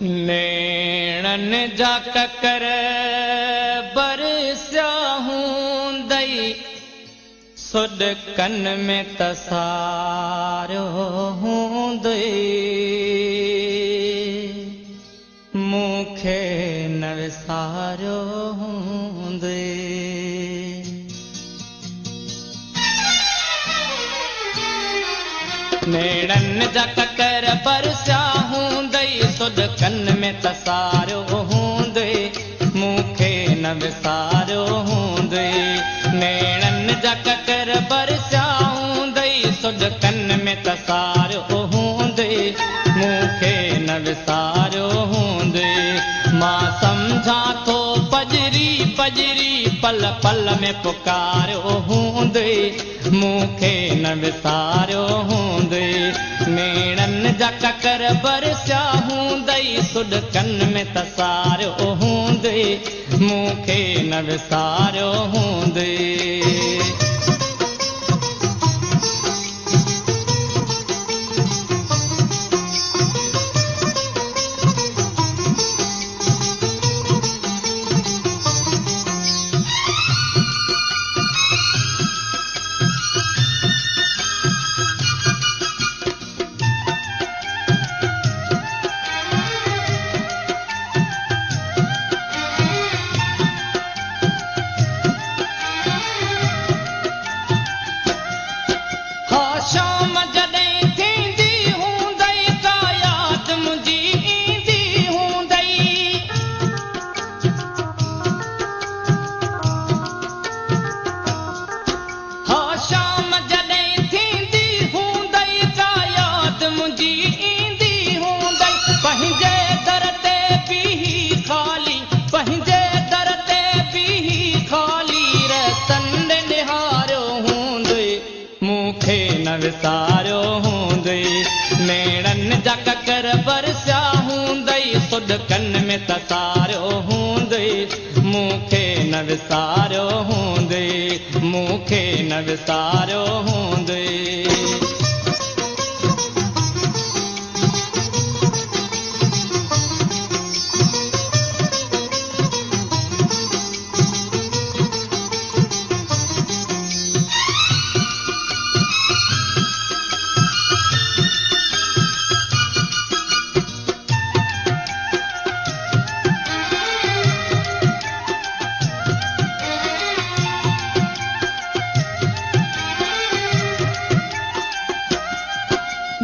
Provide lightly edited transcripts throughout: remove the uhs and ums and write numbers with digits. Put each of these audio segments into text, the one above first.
नेणन जा ककर बरसिया हूंदई सुड कन में तसारो हूंदई मूंखे न विसारो हूंदई नेणन जा ककर बरसिया हूंदई सुड कन में तसारो हूंदई मूंखे न विसारो हूंदई नेणन जा ककर बरसिया हूंदई सुड कन में तसारो हूंदई मूंखे न विसारो हूंदई मां सम्झा थो पजरी पजरी पल पल में पुकारो हूंदई मूंखे न विसारो हूंदई नेणन जा ककर बरसिया हूंदई सुड कन में तसारो हूंदई मूंखे न विसारो हूंदई शाम जॾहिं थींदी हूंदई का याद मुंहिंजी ईंदी हूंदई हा शाम जॾहिं थींदी हूंदई का याद मुंहिंजी ईंदी हूंदई पंहिंजे दर ते बीही ख़ाली पंहिंजे दर ते बीही ख़ाली रतन निहारियो हूंदई मूंखे न विसारो हूंदई नेणन जा ककर बरसिया हूंदई सुड कन में तसारो हूंदई मूंखे न विसारो हूंदई मूंखे न विसारो हूंदई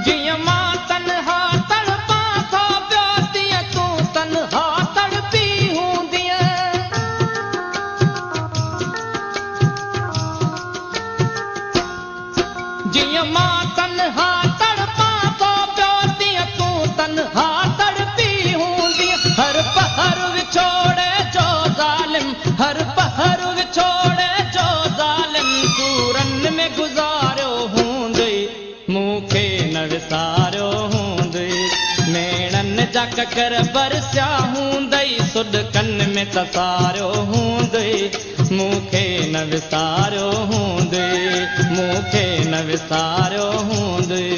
जिया मां तन्हा तड़पा थो पियो तीअं तूं तन्हा तड़पी हूंदीअ जिया मां तन्हा तड़पा थो पियो तीअं तूं तन्हा तड़पी हूंदीअ हर पहर विछोड़े जो ज़ालिम हर पहर विछोड़े जो ज़ालिम सूरन में गुज़ारियो हूंदई मूंखे न विसारो हूंदई नेणन जा ककर बरसिया हूंदई सुड कन में तसारो हूंदई मूंखे न विसारो हूंदई मूंखे न विसारो हूंदई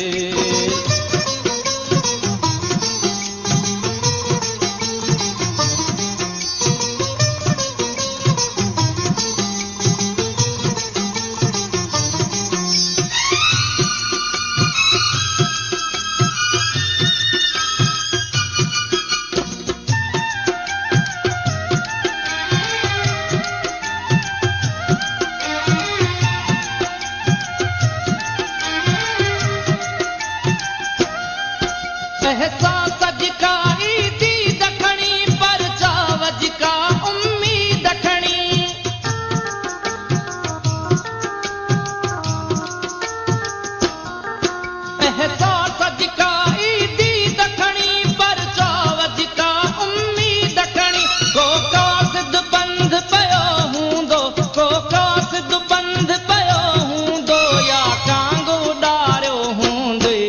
एहसास जिका ईदी दखणी पर चाव जिका उम्मीद खणी एहसास जिका ईदी दखणी पर चाव जिका उम्मीद खणी को कासिद बंद पियो हूंदो को कासिद बंद पियो हूंदो या कांग उॾारियो हूंदई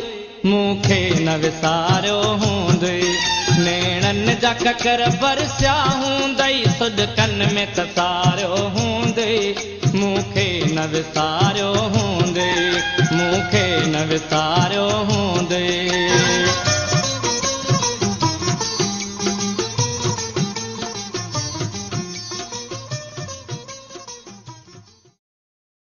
मूंखे न विसारो हूंदई नेणन जा ककर बरसिया हूंदई सुड कन में तसारो हूंदई मूंखे न विसारो हूंदई मूंखे न विसारो हूंदई